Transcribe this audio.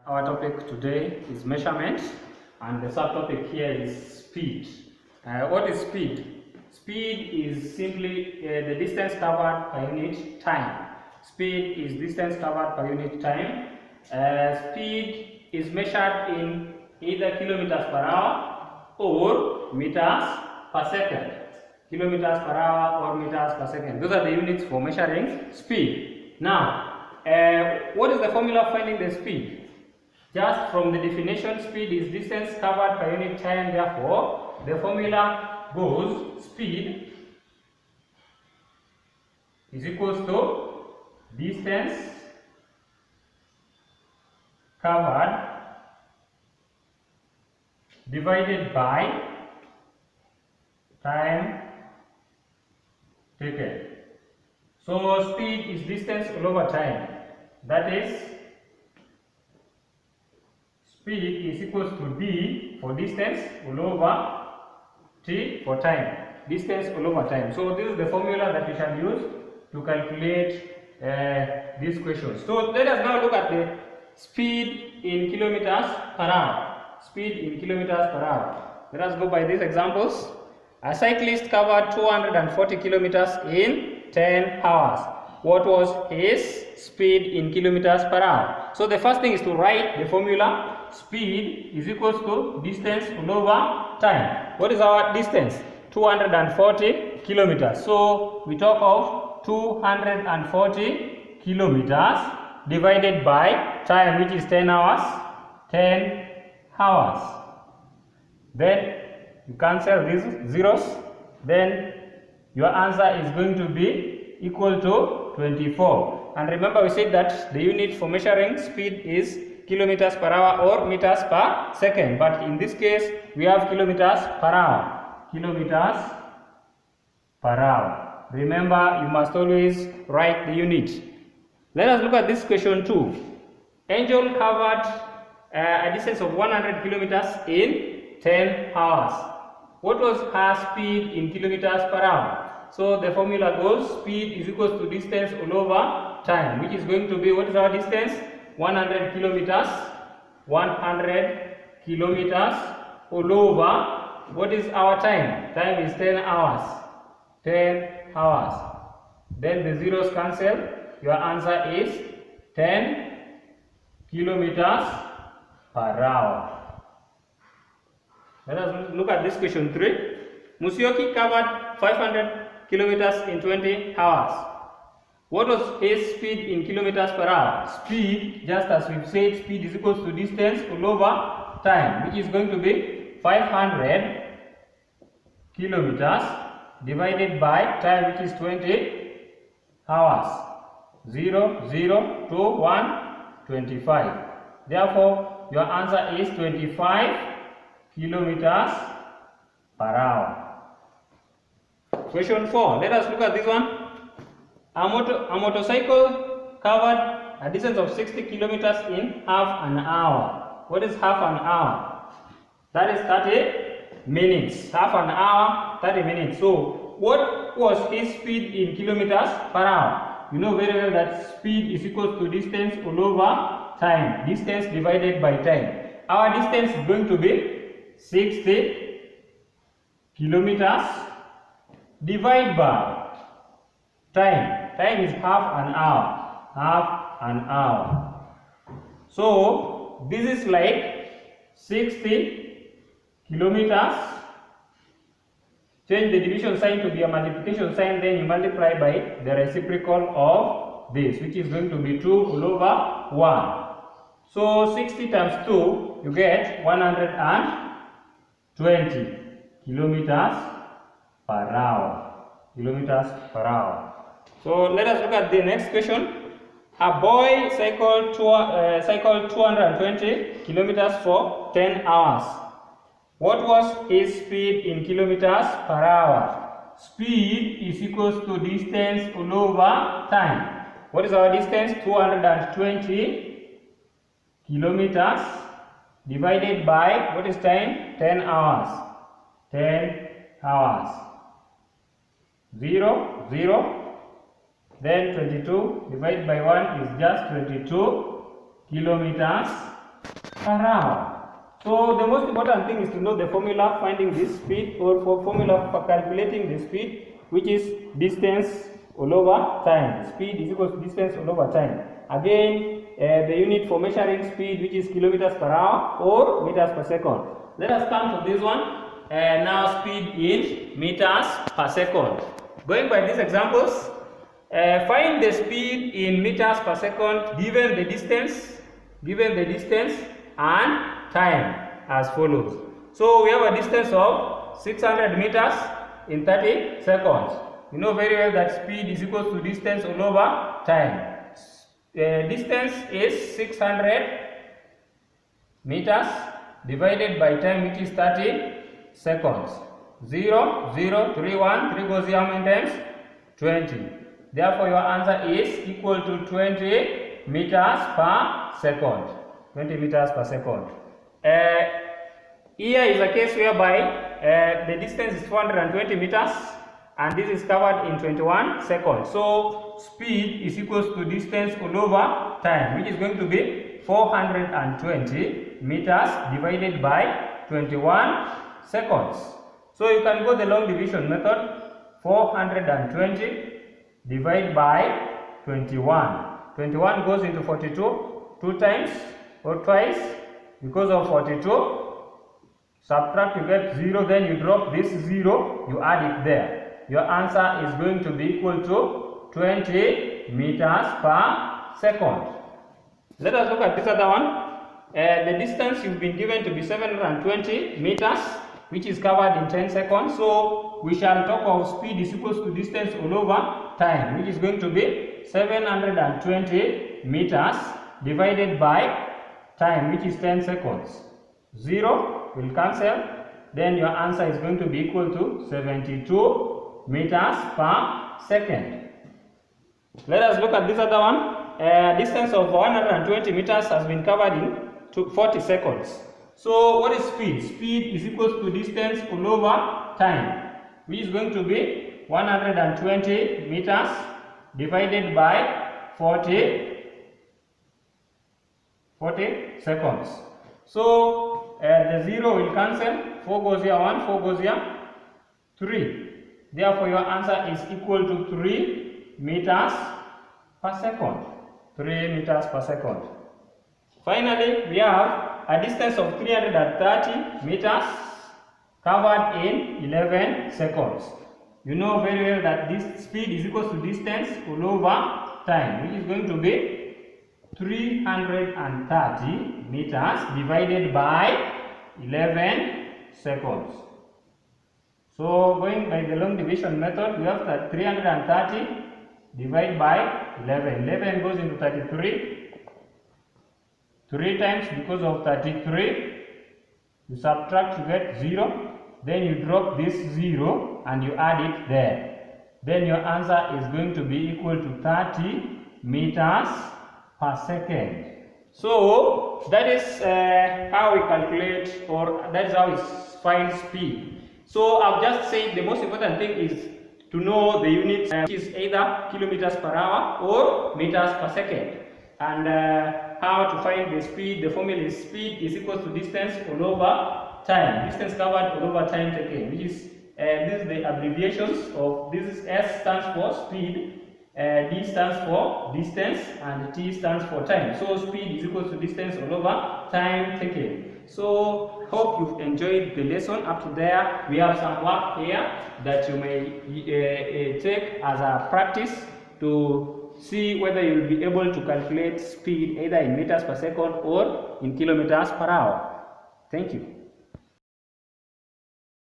Our topic today is measurement, and the subtopic here is speed. What is speed? Speed is simply the distance covered per unit time. Speed is distance covered per unit time. Speed is measured in either kilometers per hour or meters per second. Kilometers per hour or meters per second. Those are the units for measuring speed. Now, what is the formula for finding the speed? Just from the definition, speed is distance covered per unit time. Therefore, the formula goes speed is equals to distance covered divided by time taken. So speed is distance all over time. That is, speed is equals to d for distance all over t for time. Distance all over time. So this is the formula that we shall use to calculate this question. So let us now look at the speed in kilometers per hour. Speed in kilometers per hour. Let us go by these examples. A cyclist covered 240 kilometers in 10 hours. What was his speed in kilometers per hour? So the first thing is to write the formula. Speed is equals to distance all over time. What is our distance? 240 kilometers. So we talk of 240 kilometers divided by time, which is 10 hours. 10 hours. Then you cancel these zeros. Then your answer is going to be equal to 24. And remember, we said that the unit for measuring speed is kilometers per hour or meters per second. But in this case, we have kilometers per hour. Kilometers per hour. Remember, you must always write the unit. Let us look at this question 2. Angel covered a distance of 100 kilometers in 10 hours. What was her speed in kilometers per hour? So the formula goes speed is equals to distance all over time, which is going to be, what is our distance? 100 kilometers. 100 kilometers all over, what is our time? Time is 10 hours. 10 hours. Then the zeros cancel. Your answer is 10 kilometers per hour. Let us look at this question 3. Musioki covered 500 kilometers in 20 hours. What was his speed in kilometers per hour? Speed, just as we've said, speed is equals to distance all over time, which is going to be 500 kilometers divided by time, which is 20 hours. 0, 0, 2, 1, 25. Therefore, your answer is 25 kilometers per hour. Question 4. Let us look at this one. A motorcycle covered a distance of 60 kilometers in half an hour. What is half an hour? That is 30 minutes. Half an hour, 30 minutes. So, what was his speed in kilometers per hour? You know very well that speed is equal to distance all over time. Distance divided by time. Our distance is going to be 60 kilometers divided by time. Time is half an hour. Half an hour. So this is like 60 kilometers. Change the division sign to be a multiplication sign, then you multiply by the reciprocal of this, which is going to be 2 all over 1. So 60 times 2, you get 120 kilometers per hour. Kilometers per hour. So let us look at the next question. A boy cycled 220 kilometers for 10 hours. What was his speed in kilometers per hour? Speed is equals to distance all over time. What is our distance? 220 kilometers divided by, what is time? 10 hours. 10 hours. 0, 0. Then 22 divided by 1 is just 22 kilometers per hour. So the most important thing is to know the formula finding this speed, or for formula for calculating the speed, which is distance all over time. Speed is equal to distance all over time. Again, the unit for measuring speed, which is kilometers per hour or meters per second. Let us come to this one. Now speed in meters per second. Going by these examples, find the speed in meters per second given the distance and time as follows. So we have a distance of 600 meters in 30 seconds. You know very well that speed is equal to distance all over time. Distance is 600 meters divided by time, which is 30 seconds. 0, 0, 3, 1, 3 goes here how many times? 20. Therefore your answer is equal to 20 meters per second. 20 meters per second. Here is a case whereby the distance is 420 meters and this is covered in 21 seconds. So speed is equal to distance all over time, which is going to be 420 meters divided by 21 seconds. So you can go the long division method. 420 divided by 21. 21 goes into 42 two times or twice. Because of 42, subtract, you get 0, then you drop this 0, you add it there. Your answer is going to be equal to 20 meters per second. Let us look at this other one. The distance you've been given to be 720 meters, which is covered in 10 seconds. So we shall talk of speed is equal to distance all over time, which is going to be 720 meters divided by time, which is 10 seconds. 0 will cancel, then your answer is going to be equal to 72 meters per second. Let us look at this other one. Distance of 120 meters has been covered in 40 seconds. So what is speed? Speed is equal to distance all over time, which is going to be 120 meters divided by 40 seconds. So the 0 will cancel, 4 goes here, 1, 4 goes here, 3. Therefore your answer is equal to 3 meters per second. 3 meters per second. Finally, we have a distance of 330 meters covered in 11 seconds. You know very well that this speed is equal to distance all over time, which is going to be 330 meters divided by 11 seconds. So going by the long division method, we have that 330 divided by 11. 11 goes into 33. 3 times because of 33. You subtract, you get 0. Then you drop this 0 and you add it there. Then your answer is going to be equal to 30 meters per second. So that is how we calculate, or that is how we find speed. So I've just said the most important thing is to know the units, which is either kilometers per hour or meters per second. And how to find the speed. The formula is speed is equal to distance all over time. Distance covered all over time taken, which is this is the abbreviations of this. Is S stands for speed, D stands for distance, and T stands for time. So speed is equal to distance all over time taken. So hope you've enjoyed the lesson up to there. We have some work here that you may take as a practice to see whether you will be able to calculate speed either in meters per second or in kilometers per hour. Thank you.